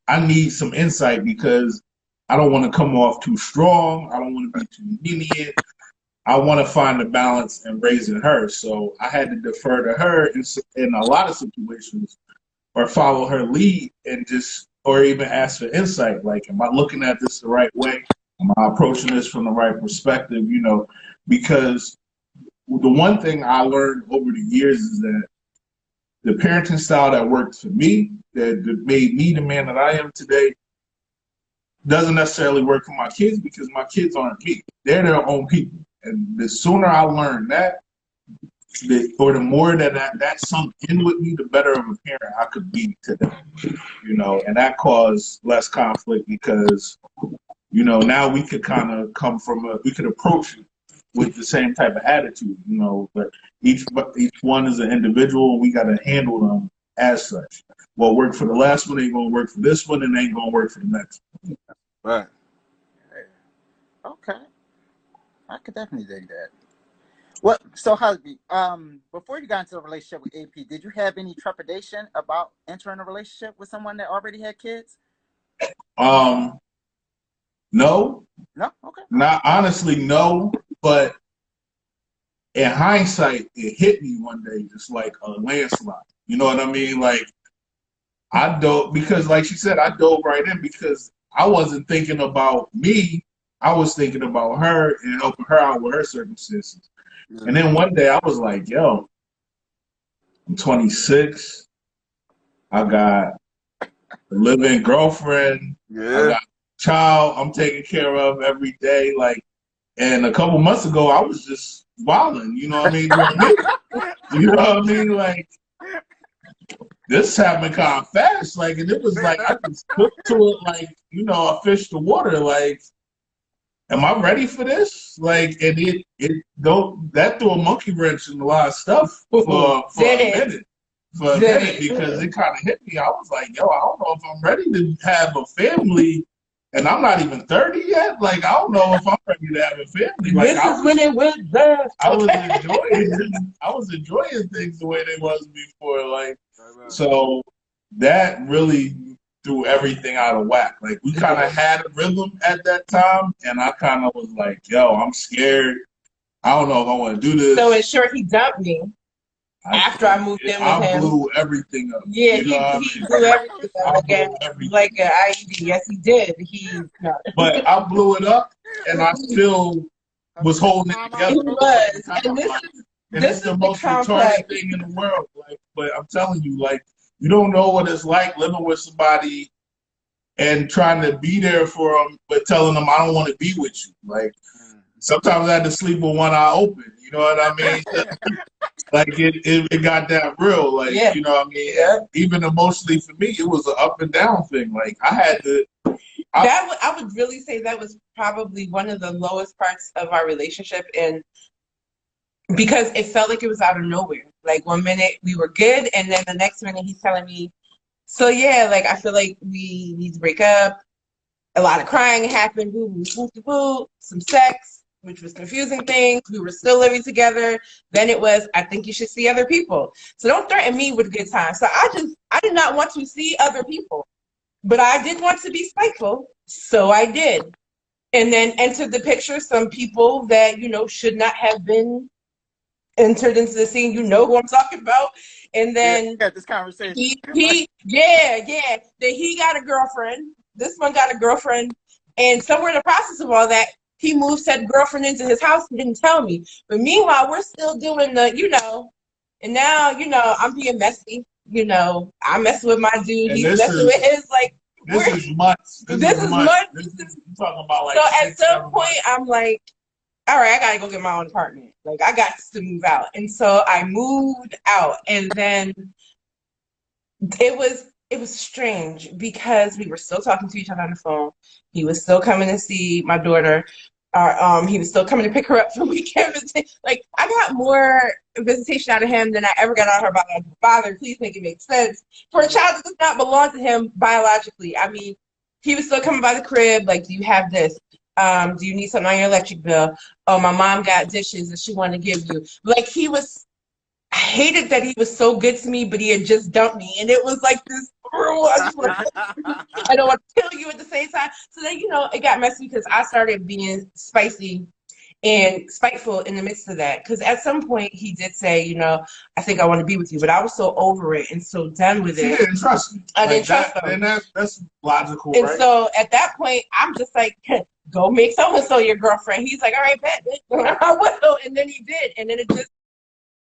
I need some insight because I don't want to come off too strong. I don't want to be too lenient. I want to find the balance in raising her. So I had to defer to her in a lot of situations or follow her lead and just, or even ask for insight. Like, am I looking at this the right way? Am I approaching this from the right perspective? You know, because the one thing I learned over the years is that the parenting style that worked for me, that made me the man that I am today, doesn't necessarily work for my kids because my kids aren't me. They're their own people. And the sooner I learn that, or the more that sunk in with me, the better of a parent I could be to them. You know, and that caused less conflict because, you know, now we could kind of we could approach it with the same type of attitude, you know, but each one is an individual and we got to handle them as such. What worked for the last one ain't going to work for this one and ain't going to work for the next one. Right. Okay. I could definitely dig that. Well, so Husby, before you got into a relationship with AP, did you have any trepidation about entering a relationship with someone that already had kids? No. No? Okay. Not honestly, no. But in hindsight, it hit me one day just like a landslide. You know what I mean? Like, I dove, because like she said, I dove right in because I wasn't thinking about me. I was thinking about her and helping her out with her circumstances. And then one day I was like, yo, I'm 26. I got a living girlfriend. I got a child I'm taking care of every day. Like, and a couple months ago, I was just wilding. You know what I mean? You know what I mean? Like, this happened kind of fast. Like, and it was like, I just took to it like, you know, a fish to water. Like, am I ready for this? Like, and that threw a monkey wrench in a lot of stuff for a minute. Because it kind of hit me. I was like, yo, I don't know if I'm ready to have a family, and I'm not even 30 yet. Like, I don't know if I'm ready to have a family. Like, this is when it went best. I was enjoying things the way they was before. Like, so that really threw everything out of whack. Like, we kind of had a rhythm at that time, and I kind of was like, yo, I'm scared. I don't know if I want to do this. So in short, he dumped me after I moved in with him. I blew everything up. Yeah, he blew everything up again, like an IED. Yes, he did. But I blew it up, and I still was holding it together. He was. And this is the most retarded thing in the world. Like, but I'm telling you, like, you don't know what it's like living with somebody and trying to be there for them, but telling them I don't want to be with you. Like, sometimes I had to sleep with one eye open. You know what I mean? Like, it got that real. Like, you know what I mean? Yeah. Even emotionally for me, it was an up and down thing. Like, I had to. I would really say that was probably one of the lowest parts of our relationship, and because it felt like it was out of nowhere. Like, one minute we were good, and then the next minute he's telling me, so yeah, like, I feel like we need to break up. A lot of crying happened, some sex, which was confusing things. We were still living together. Then it was, I think you should see other people. So don't threaten me with good times. So I did not want to see other people, but I did want to be spiteful. So I did. And then entered the picture some people that, you know, should not have been entered into the scene. You know who I'm talking about. And then got this conversation. Then he got a girlfriend. This one got a girlfriend. And somewhere in the process of all that, he moved said girlfriend into his house and didn't tell me. But meanwhile, we're still doing the, you know, and now, you know, I'm being messy. You know, I'm messing with my dude. He's messing with his, like, this is months. This is months. Talking about, like, so at some point, I'm like, all right, I got to go get my own apartment. Like, I got to move out. And so I moved out. And then it was strange because we were still talking to each other on the phone. He was still coming to see my daughter. He was still coming to pick her up for weekend visitation. Like, I got more visitation out of him than I ever got out of her biological father. Please make it make sense. For a child that does not belong to him biologically. I mean, he was still coming by the crib. Like, do you have this? Do you need something on your electric bill? Oh, my mom got dishes that she wanted to give you. Like, he was I hated that he was so good to me, but he had just dumped me, and it was like this. I just want I don't want to kill you at the same time. So then, it got messy because I started being spicy and spiteful in the midst of that. Because at some point he did say, I think I want to be with you, but I was so over it and so done with She it. didn't trust me. I didn't trust him. him. And that's logical, and right? so at that point, I'm just like, go make so-and-so your girlfriend. He's like, all right, bet, bitch. I will. And then he did. And then it just